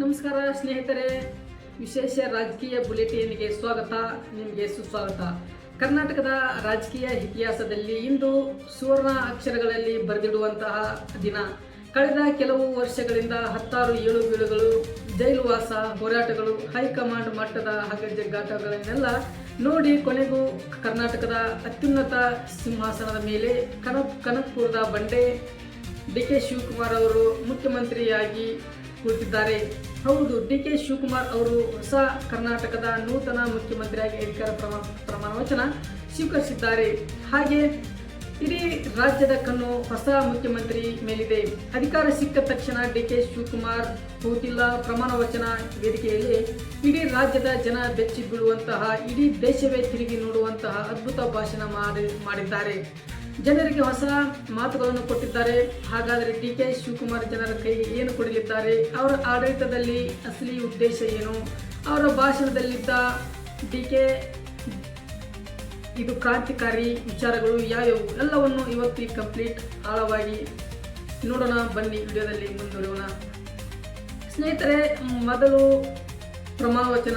ನಮಸ್ಕಾರ ಸ್ನೇಹಿತರೆ, ವಿಶೇಷ ರಾಜಕೀಯ ಬುಲೆಟಿನ್ಗೆ ಸ್ವಾಗತ. ನಿಮಗೆ ಸುಸ್ವಾಗತ. ಕರ್ನಾಟಕದ ರಾಜಕೀಯ ಇತಿಹಾಸದಲ್ಲಿ ಇಂದು ಸುವರ್ಣ ಅಕ್ಷರಗಳಲ್ಲಿ ಬರೆದಿಡುವಂತಹ ದಿನ. ಕಳೆದ ಕೆಲವು ವರ್ಷಗಳಿಂದ ಹತ್ತಾರು ಏಳುಬೀಳುಗಳು, ಜೈಲುವಾಸ, ಹೋರಾಟಗಳು, ಹೈಕಮಾಂಡ್ ಮಟ್ಟದ ಹಗ್ಗಜಗ್ಗಾಟಗಳನ್ನೆಲ್ಲ ನೋಡಿ ಕೊನೆಗೂ ಕರ್ನಾಟಕದ ಅತ್ಯುನ್ನತ ಸಿಂಹಾಸನದ ಮೇಲೆ ಕನಕಪುರದ ಬಂಡೆ ಡಿ.ಕೆ. ಶಿವಕುಮಾರ್ ಅವರು ಮುಖ್ಯಮಂತ್ರಿಯಾಗಿ ಕುಳಿತಿದ್ದಾರೆ. ಹೌದು, ಡಿ.ಕೆ. ಶಿವಕುಮಾರ್ ಅವರು ಹೊಸ ಕರ್ನಾಟಕದ ನೂತನ ಮುಖ್ಯಮಂತ್ರಿಯಾಗಿ ಅಧಿಕಾರ ಪ್ರಮಾಣ ವಚನ ಸ್ವೀಕರಿಸಿದ್ದಾರೆ. ಹಾಗೆ ಇಡೀ ರಾಜ್ಯದ ಕಣ್ಣು ಹೊಸ ಮುಖ್ಯಮಂತ್ರಿ ಮೇಲಿದೆ. ಅಧಿಕಾರ ಸಿಕ್ಕ ತಕ್ಷಣ ಡಿ.ಕೆ. ಶಿವಕುಮಾರ್ ಕೂತಿಲ್ಲ ಪ್ರಮಾಣ ವಚನ ವೇದಿಕೆಯಲ್ಲಿ ಇಡೀ ರಾಜ್ಯದ ಜನ ಬೆಚ್ಚಿ ಬೀಳುವಂತಹ, ಇಡೀ ದೇಶವೇ ತಿರುಗಿ ನೋಡುವಂತಹ ಅದ್ಭುತ ಭಾಷಣ ಮಾಡಿದ್ದಾರೆ. ಜನರಿಗೆ ಹೊಸ ಮಾತುಗಳನ್ನು ಕೊಟ್ಟಿದ್ದಾರೆ. ಹಾಗಾದರೆ ಡಿ.ಕೆ. ಶಿವಕುಮಾರ್ ಜನರ ಕೈಗೆ ಏನು ಕೊಡಲಿದ್ದಾರೆ? ಅವರ ಆಡಳಿತದಲ್ಲಿ ಅಸಲಿ ಉದ್ದೇಶ ಏನು? ಅವರ ಭಾಷಣದಲ್ಲಿದ್ದ ಡಿ.ಕೆ. ಇದು ಕ್ರಾಂತಿಕಾರಿ ವಿಚಾರಗಳು ಯಾವ್ಯಾವು ಎಲ್ಲವನ್ನು ಇವತ್ತು ಕಂಪ್ಲೀಟ್ ಆಳವಾಗಿ ನೋಡೋಣ. ಬನ್ನಿ, ವಿಡಿಯೋದಲ್ಲಿ ಮುಂದುವರಿಯೋಣ. ಸ್ನೇಹಿತರೆ, ಮೊದಲು ಪ್ರಮಾಣ ವಚನ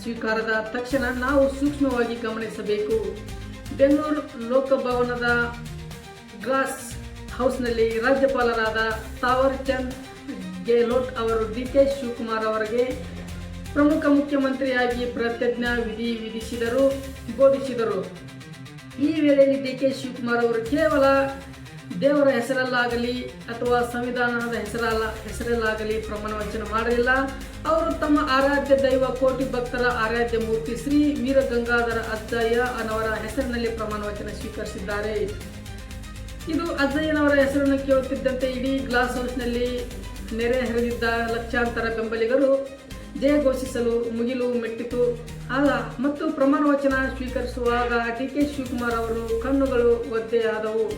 ಸ್ವೀಕಾರದ ತಕ್ಷಣ ನಾವು ಸೂಕ್ಷ್ಮವಾಗಿ ಗಮನಿಸಬೇಕು. ಬೆಂಗಳೂರು ಲೋಕಭವನದ ಗ್ಲಾಸ್ ಹೌಸ್ನಲ್ಲಿ ರಾಜ್ಯಪಾಲರಾದ ತಾವರ್ ಚಂದ್ ಗೆಹ್ಲೋಟ್ ಅವರು ಡಿ.ಕೆ. ಶಿವಕುಮಾರ್ ಅವರಿಗೆ ಪ್ರಮುಖ ಮುಖ್ಯಮಂತ್ರಿಯಾಗಿ ಪ್ರತಿಜ್ಞಾ ವಿಧಿ ಬೋಧಿಸಿದರು. ಈ ವೇಳೆಯಲ್ಲಿ ಡಿ.ಕೆ. ಶಿವಕುಮಾರ್ ಅವರು ಕೇವಲ ದೇವರ ಹೆಸರಲ್ಲಾಗಲಿ ಅಥವಾ ಸಂವಿಧಾನದ ಹೆಸರಲ್ಲಾಗಲಿ ಪ್ರಮಾಣ ವಚನ ಮಾಡಲಿಲ್ಲ. ಅವರು ತಮ್ಮ ಆರಾಧ್ಯ ದೈವ, ಕೋಟಿ ಭಕ್ತರ ಆರಾಧ್ಯ ಮೂರ್ತಿ ಶ್ರೀ ವೀರಗಂಗಾಧರ ಅಜ್ಜಯ್ಯನವರ ಹೆಸರಿನಲ್ಲಿ ಪ್ರಮಾಣ ವಚನ ಸ್ವೀಕರಿಸಿದ್ದಾರೆ. ಇದು ಅಜ್ಜಯ್ಯನವರ ಹೆಸರನ್ನು ಕೇಳುತ್ತಿದ್ದಂತೆ ಇಡೀ ಗ್ಲಾಸ್ ಹೌಸ್ನಲ್ಲಿ ನೆರೆ ಹರಿದಿದ್ದ ಲಕ್ಷಾಂತರ ಬೆಂಬಲಿಗರು ಜಯ ಘೋಷಿಸಲು ಮುಗಿಲು ಮೆಟ್ಟಿತು. ಮತ್ತು ಪ್ರಮಾಣ ವಚನ ಸ್ವೀಕರಿಸುವಾಗ ಡಿ.ಕೆ. ಶಿವಕುಮಾರ್ ಅವರು ಕಣ್ಣುಗಳು ಒದ್ದೆಯಾದವು.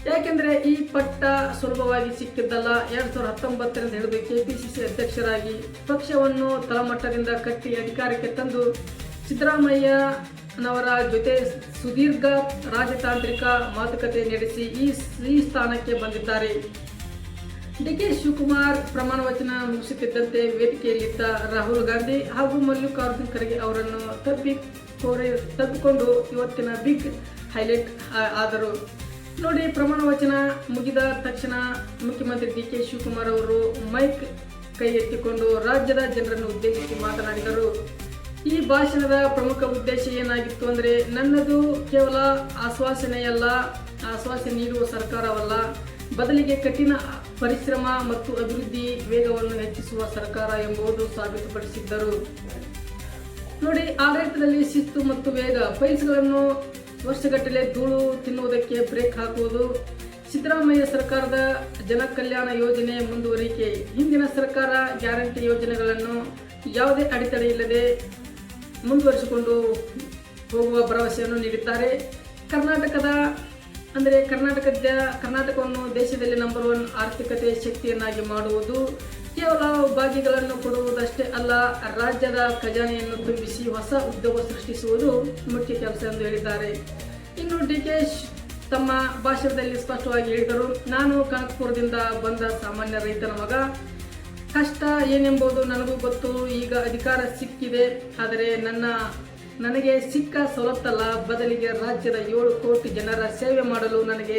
ಯಾಕೆಂದರೆ ಈ ಪಟ್ಟ ಸುಲಭವಾಗಿ ಸಿಕ್ಕಿದ್ದಲ್ಲ. 2019ರಿಂದ ಹಿಡಿದು ಕೆಪಿಸಿಸಿ ಅಧ್ಯಕ್ಷರಾಗಿ ಪಕ್ಷವನ್ನು ತಳಮಟ್ಟದಿಂದ ಕಟ್ಟಿ ಅಧಿಕಾರಕ್ಕೆ ತಂದು ಸಿದ್ದರಾಮಯ್ಯನವರ ಜೊತೆ ಸುದೀರ್ಘ ರಾಜತಾಂತ್ರಿಕ ಮಾತುಕತೆ ನಡೆಸಿ ಈ ಸ್ಥಾನಕ್ಕೆ ಬಂದಿದ್ದಾರೆ. ಡಿ.ಕೆ. ಶಿವಕುಮಾರ್ ಪ್ರಮಾಣ ವಚನ ಮುಗಿಸುತ್ತಿದ್ದಂತೆ ವೇದಿಕೆಯಲ್ಲಿದ್ದ ರಾಹುಲ್ ಗಾಂಧಿ ಹಾಗೂ ಮಲ್ಲಿಕಾರ್ಜುನ್ ಖರ್ಗೆ ಅವರನ್ನು ತಬ್ಬಿಕೊಂಡು ಇವತ್ತಿನ ಬಿಗ್ ಹೈಲೈಟ್ ಆದರು. ನೋಡಿ, ಪ್ರಮಾಣ ವಚನ ಮುಗಿದ ತಕ್ಷಣ ಮುಖ್ಯಮಂತ್ರಿ ಡಿ.ಕೆ. ಶಿವಕುಮಾರ್ ಅವರು ಮೈಕ್ ಕೈ ಎತ್ತಿಕೊಂಡು ರಾಜ್ಯದ ಜನರನ್ನು ಉದ್ದೇಶಿಸಿ ಮಾತನಾಡಿದರು. ಈ ಭಾಷಣದ ಪ್ರಮುಖ ಉದ್ದೇಶ ಏನಾಗಿತ್ತು ಅಂದರೆ, ನನ್ನದು ಕೇವಲ ಆಶ್ವಾಸನೆ ನೀಡುವ ಸರ್ಕಾರವಲ್ಲ, ಬದಲಿಗೆ ಕಠಿಣ ಪರಿಶ್ರಮ ಮತ್ತು ಅಭಿವೃದ್ಧಿ ವೇಗವನ್ನು ಹೆಚ್ಚಿಸುವ ಸರ್ಕಾರ ಎಂಬುದು ಸಾಬೀತುಪಡಿಸಿದ್ದರು. ನೋಡಿ, ಆಡಳಿತದಲ್ಲಿ ಶಿಸ್ತು ಮತ್ತು ವೇಗ. ಫೈಲ್ಸ್ಗಳನ್ನು ವರ್ಷಗಟ್ಟಲೆ ಧೂಳು ತಿನ್ನುವುದಕ್ಕೆ ಬ್ರೇಕ್ ಹಾಕುವುದು. ಸಿದ್ದರಾಮಯ್ಯ ಸರ್ಕಾರದ ಜನಕಲ್ಯಾಣ ಯೋಜನೆ ಮುಂದುವರಿಕೆ. ಹಿಂದಿನ ಸರ್ಕಾರ ಗ್ಯಾರಂಟಿ ಯೋಜನೆಗಳನ್ನು ಯಾವುದೇ ಅಡೆತಡೆ ಇಲ್ಲದೆ ಮುಂದುವರಿಸಿಕೊಂಡು ಹೋಗುವ ಭರವಸೆಯನ್ನು ನೀಡಿದ್ದಾರೆ. ಕರ್ನಾಟಕವನ್ನು ದೇಶದಲ್ಲಿ ನಂಬರ್ 1 ಆರ್ಥಿಕತೆ ಶಕ್ತಿಯನ್ನಾಗಿ ಮಾಡುವುದು. ಕೇವಲ ಭಾಗಿಗಳನ್ನು ಕೊಡುವುದಷ್ಟೇ ಅಲ್ಲ, ರಾಜ್ಯದ ಖಜಾನೆಯನ್ನು ತುಂಬಿಸಿ ಹೊಸ ಉದ್ಯೋಗ ಸೃಷ್ಟಿಸುವುದು ಮುಖ್ಯ ಕೆಲಸ ಎಂದು ಹೇಳಿದ್ದಾರೆ. ಇನ್ನು ಡಿ.ಕೆ. ತಮ್ಮ ಭಾಷಣದಲ್ಲಿ ಸ್ಪಷ್ಟವಾಗಿ ಹೇಳಿದರು, ನಾನು ಕನಕಪುರದಿಂದ ಬಂದ ಸಾಮಾನ್ಯ ರೈತನ ಮಗ. ಕಷ್ಟ ಏನೆಂಬುದು ನನಗೂ ಗೊತ್ತು. ಈಗ ಅಧಿಕಾರ ಸಿಕ್ಕಿದೆ, ಆದರೆ ನನಗೆ ಸಿಕ್ಕ ಸವಲತ್ತಲ್ಲ, ಬದಲಿಗೆ ರಾಜ್ಯದ 7 ಕೋಟಿ ಜನರ ಸೇವೆ ಮಾಡಲು ನನಗೆ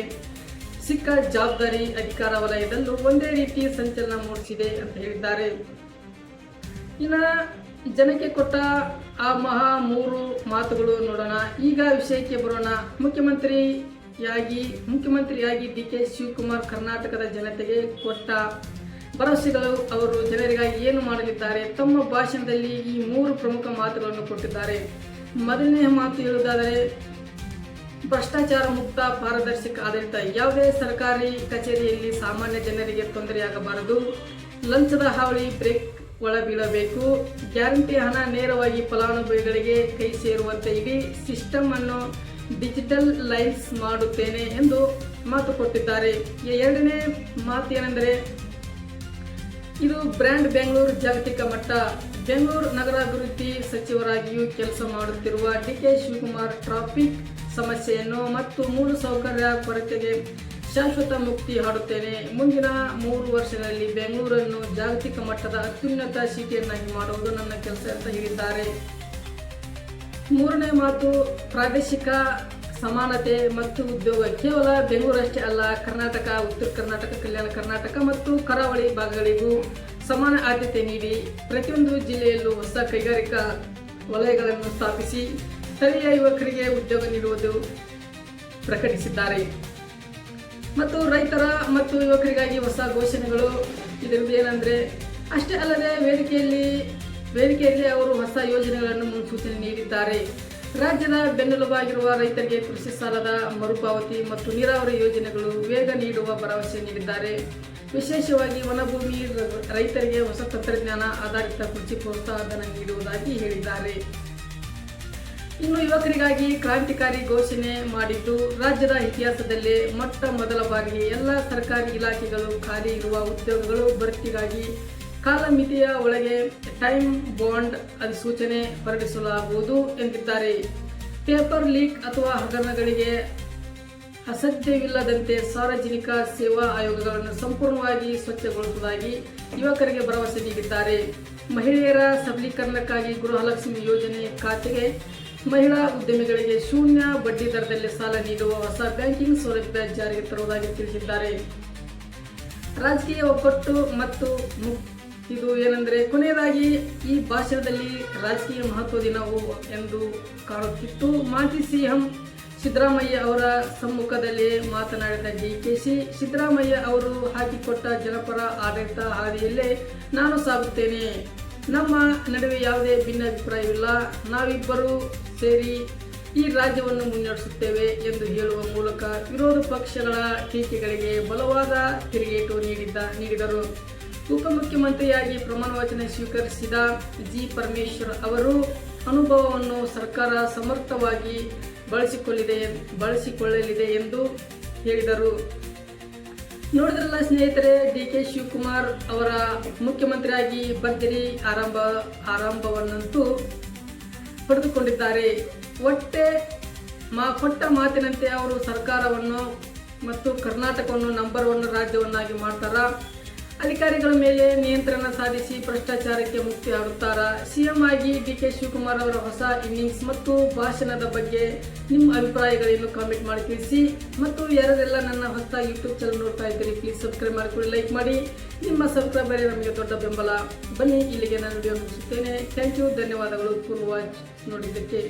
ಸಿಕ್ಕ ಜವಾಬ್ದಾರಿ ಅಧಿಕಾರ ವಲಯದಲ್ಲೂ ಒಂದೇ ರೀತಿ ಸಂಚಲನ ಮೂಡಿಸಿದೆ ಅಂತ ಹೇಳಿದ್ದಾರೆ. ಇನ್ನು ಜನಕ್ಕೆ ಕೊಟ್ಟ ಆ ಮಹಾ 3 ಮಾತುಗಳು ನೋಡೋಣ. ಈಗ ವಿಷಯಕ್ಕೆ ಬರೋಣ. ಮುಖ್ಯಮಂತ್ರಿಯಾಗಿ ಡಿ.ಕೆ. ಶಿವಕುಮಾರ್ ಕರ್ನಾಟಕದ ಜನತೆಗೆ ಕೊಟ್ಟ ಭರವಸೆಗಳು, ಅವರು ಜನರಿಗಾಗಿ ಏನು ಮಾಡಲಿದ್ದಾರೆ. ತಮ್ಮ ಭಾಷಣದಲ್ಲಿ ಈ 3 ಪ್ರಮುಖ ಮಾತುಗಳನ್ನು ಕೊಟ್ಟಿದ್ದಾರೆ. ಮೊದಲನೇ ಮಾತು ಹೇಳುವುದಾದರೆ, ಭ್ರಷ್ಟಾಚಾರ ಮುಕ್ತ ಪಾರದರ್ಶಕ ಆಡಳಿತ. ಯಾವುದೇ ಸರ್ಕಾರಿ ಕಚೇರಿಯಲ್ಲಿ ಸಾಮಾನ್ಯ ಜನರಿಗೆ ತೊಂದರೆಯಾಗಬಾರದು. ಲಂಚದ ಹಾವಳಿ ಬ್ರೇಕ್ ಒಳಬೀಳಬೇಕು. ಗ್ಯಾರಂಟಿ ಹಣ ನೇರವಾಗಿ ಫಲಾನುಭವಿಗಳಿಗೆ ಕೈ ಸೇರುವಂತೆ ಇಡೀ ಸಿಸ್ಟಮ್ ಅನ್ನು ಡಿಜಿಟಲೈಸ್ ಮಾಡುತ್ತೇನೆ ಎಂದು ಮಾತು ಕೊಟ್ಟಿದ್ದಾರೆ. ಎರಡನೇ ಮಾತು ಏನೆಂದರೆ, ಇದು ಬ್ರ್ಯಾಂಡ್ ಬೆಂಗಳೂರು ಜಾಗತಿಕ ಮಟ್ಟ. ಬೆಂಗಳೂರು ನಗರಾಭಿವೃದ್ಧಿ ಸಚಿವರಾಗಿಯೂ ಕೆಲಸ ಮಾಡುತ್ತಿರುವ ಡಿ.ಕೆ. ಶಿವಕುಮಾರ್ ಟ್ರಾಫಿಕ್ ಸಮಸ್ಯೆಯನ್ನು ಮತ್ತು ಮೂಲಸೌಕರ್ಯ ಕೊರತೆಗೆ ಶಾಶ್ವತ ಮುಕ್ತಿ ಹಾಡುತ್ತೇನೆ. ಮುಂದಿನ 3 ವರ್ಷಗಳಲ್ಲಿ ಬೆಂಗಳೂರನ್ನು ಜಾಗತಿಕ ಮಟ್ಟದ ಅತ್ಯುನ್ನತ ಸಿಟಿಯನ್ನಾಗಿ ಮಾಡುವುದು ನನ್ನ ಕೆಲಸ ಅಂತ ಹೇಳಿದ್ದಾರೆ. ಮೂರನೇ ಮಾತು, ಪ್ರಾದೇಶಿಕ ಸಮಾನತೆ ಮತ್ತು ಉದ್ಯೋಗ. ಕೇವಲ ಬೆಂಗಳೂರಷ್ಟೇ ಅಲ್ಲ, ಕರ್ನಾಟಕ, ಉತ್ತರ ಕರ್ನಾಟಕ, ಕಲ್ಯಾಣ ಕರ್ನಾಟಕ ಮತ್ತು ಕರಾವಳಿ ಭಾಗಗಳಿಗೂ ಸಮಾನ ಆದ್ಯತೆ ನೀಡಿ ಪ್ರತಿಯೊಂದು ಜಿಲ್ಲೆಯಲ್ಲೂ ಹೊಸ ಕೈಗಾರಿಕಾ ವಲಯಗಳನ್ನು ಸ್ಥಾಪಿಸಿ ಸ್ಥಳೀಯ ಯುವಕರಿಗೆ ಉದ್ಯೋಗ ನೀಡುವುದು ಪ್ರಕಟಿಸಿದ್ದಾರೆ. ಮತ್ತು ರೈತರ ಮತ್ತು ಯುವಕರಿಗಾಗಿ ಹೊಸ ಘೋಷಣೆಗಳು. ಇದರಿಂದ ಏನಂದರೆ, ಅಷ್ಟೇ ಅಲ್ಲದೆ ವೇದಿಕೆಯಲ್ಲಿ ಅವರು ಹೊಸ ಯೋಜನೆಗಳನ್ನು ಮುನ್ಸೂಚನೆ ನೀಡಿದ್ದಾರೆ. ರಾಜ್ಯದ ಬೆನ್ನೆಲುಬಾಗಿರುವ ರೈತರಿಗೆ ಕೃಷಿ ಸಾಲದ ಮರುಪಾವತಿ ಮತ್ತು ನೀರಾವರಿ ಯೋಜನೆಗಳು ವೇಗ ನೀಡುವ ಭರವಸೆ ನೀಡಿದ್ದಾರೆ. ವಿಶೇಷವಾಗಿ ವನಭೂಮಿ ರೈತರಿಗೆ ಹೊಸ ತಂತ್ರಜ್ಞಾನ ಆಧಾರಿತ ಕೃಷಿ ಪ್ರೋತ್ಸಾಹಧನ ನೀಡುವುದಾಗಿ ಹೇಳಿದ್ದಾರೆ. ಇನ್ನು ಯುವಕರಿಗಾಗಿ ಕ್ರಾಂತಿಕಾರಿ ಘೋಷಣೆ ಮಾಡಿದ್ದು, ರಾಜ್ಯದ ಇತಿಹಾಸದಲ್ಲೇ ಮೊಟ್ಟ ಮೊದಲ ಬಾರಿಗೆ ಎಲ್ಲ ಸರ್ಕಾರಿ ಇಲಾಖೆಗಳು ಖಾಲಿ ಇರುವ ಉದ್ಯೋಗಗಳು ಭರ್ತಿಗಾಗಿ ಕಾಲಮಿತಿಯ ಒಳಗೆ ಟೈಮ್ ಬಾಂಡ್ ಅಧಿಸೂಚನೆ ಹೊರಡಿಸಲಾಗುವುದು ಎಂದಿದ್ದಾರೆ. ಪೇಪರ್ ಲೀಕ್ ಅಥವಾ ಹಗರಣಗಳಿಗೆ ಅಸಾಧ್ಯವಿಲ್ಲದಂತೆ ಸಾರ್ವಜನಿಕ ಸೇವಾ ಆಯೋಗಗಳನ್ನು ಸಂಪೂರ್ಣವಾಗಿ ಸ್ವಚ್ಛಗೊಳಿಸುವುದಾಗಿ ಯುವಕರಿಗೆ ಭರವಸೆ ನೀಡಿದ್ದಾರೆ. ಮಹಿಳೆಯರ ಸಬಲೀಕರಣಕ್ಕಾಗಿ ಗೃಹಲಕ್ಷ್ಮಿ ಯೋಜನೆ ಖಾತೆಗೆ ಮಹಿಳಾ ಉದ್ಯಮಿಗಳಿಗೆ ಶೂನ್ಯ ಬಡ್ಡಿ ದರದಲ್ಲಿ ಸಾಲ ನೀಡುವ ಹೊಸ ಬ್ಯಾಂಕಿಂಗ್ ಸೌಲಭ್ಯ ಜಾರಿಗೆ ತರುವುದಾಗಿ ತಿಳಿಸಿದ್ದಾರೆ. ರಾಜಕೀಯ ಒಗ್ಗಟ್ಟು ಮತ್ತು ಇದು ಏನಂದರೆ, ಕೊನೆಯದಾಗಿ ಈ ಭಾಷಣದಲ್ಲಿ ರಾಜಕೀಯ ಮಹತ್ವ ದಿನವು ಎಂದು ಕಾಣುತ್ತಿತ್ತು. ಮಾಜಿ ಸಿಎಂ ಸಿದ್ದರಾಮಯ್ಯ ಅವರ ಸಮ್ಮುಖದಲ್ಲಿ ಮಾತನಾಡಿದ ಡಿಕೆಶಿ, ಸಿದ್ದರಾಮಯ್ಯ ಅವರು ಹಾಕಿಕೊಟ್ಟ ಜನಪರ ಆಡಳಿತ ಹಾದಿಯಲ್ಲೇ ನಾನು ಸಾಗುತ್ತೇನೆ. ನಮ್ಮ ನಡುವೆ ಯಾವುದೇ ಭಿನ್ನಾಭಿಪ್ರಾಯವಿಲ್ಲ. ನಾವಿಬ್ಬರೂ ಸೇರಿ ಈ ರಾಜ್ಯವನ್ನು ಮುನ್ನಡೆಸುತ್ತೇವೆ ಎಂದು ಹೇಳುವ ಮೂಲಕ ವಿರೋಧ ಪಕ್ಷಗಳ ಟೀಕೆಗಳಿಗೆ ಬಲವಾದ ತಿರುಗೇಟು ನೀಡಿದರು. ಉಪಮುಖ್ಯಮಂತ್ರಿಯಾಗಿ ಪ್ರಮಾಣ ವಚನ ಸ್ವೀಕರಿಸಿದ ಜಿ. ಪರಮೇಶ್ವರ್ ಅವರು ಅನುಭವವನ್ನು ಸರ್ಕಾರ ಸಮರ್ಥವಾಗಿ ಬಳಸಿಕೊಳ್ಳಲಿದೆ ಎಂದು ಹೇಳಿದರು. ನೋಡಿದ್ರಲ್ಲ ಸ್ನೇಹಿತರೆ, ಡಿ.ಕೆ. ಶಿವಕುಮಾರ್ ಅವರ ಮುಖ್ಯಮಂತ್ರಿಯಾಗಿ ಭರ್ಜರಿ ಆರಂಭವನ್ನಂತೂ ಪಡೆದುಕೊಂಡಿದ್ದಾರೆ. ಕೊಟ್ಟ ಮಾತಿನಂತೆ ಅವರು ಸರ್ಕಾರವನ್ನು ಮತ್ತು ಕರ್ನಾಟಕವನ್ನು ನಂಬರ್ 1 ರಾಜ್ಯವನ್ನಾಗಿ ಮಾಡ್ತಾರಾ? ಅಧಿಕಾರಿಗಳ ಮೇಲೆ ನಿಯಂತ್ರಣ ಸಾಧಿಸಿ ಭ್ರಷ್ಟಾಚಾರಕ್ಕೆ ಮುಕ್ತಿ ಆಡುತ್ತಾರಾ? ಸಿಎಂ ಆಗಿ ಡಿ.ಕೆ. ಶಿವಕುಮಾರ್ ಅವರ ಹೊಸ ಇನ್ನಿಂಗ್ಸ್ ಮತ್ತು ಭಾಷಣದ ಬಗ್ಗೆ ನಿಮ್ಮ ಅಭಿಪ್ರಾಯಗಳನ್ನು ಕಾಮೆಂಟ್ ಮಾಡಿ ತಿಳಿಸಿ. ಮತ್ತು ಯಾರೆಲ್ಲ ನನ್ನ ಹೊಸ ಯೂಟ್ಯೂಬ್ ಚಾನಲ್ ನೋಡ್ತಾ ಇದ್ದೀರಿ, ಪ್ಲೀಸ್ ಸಬ್ಸ್ಕ್ರೈಬ್ ಮಾಡಿಕೊಳ್ಳಿ, ಲೈಕ್ ಮಾಡಿ. ನಿಮ್ಮ ಸಬ್ಸ್ಕ್ರೈಬರೇ ನಮಗೆ ದೊಡ್ಡ ಬೆಂಬಲ. ಬನ್ನಿ, ಇಲ್ಲಿಗೆ ನಾನು ವಿಡಿಯೋ ಮುಗಿಸುತ್ತೇನೆ. ಥ್ಯಾಂಕ್ ಯು, ಧನ್ಯವಾದಗಳು ಫಾರ್ ವಾಚ್ ನೋಡಿದ್ದಕ್ಕೆ.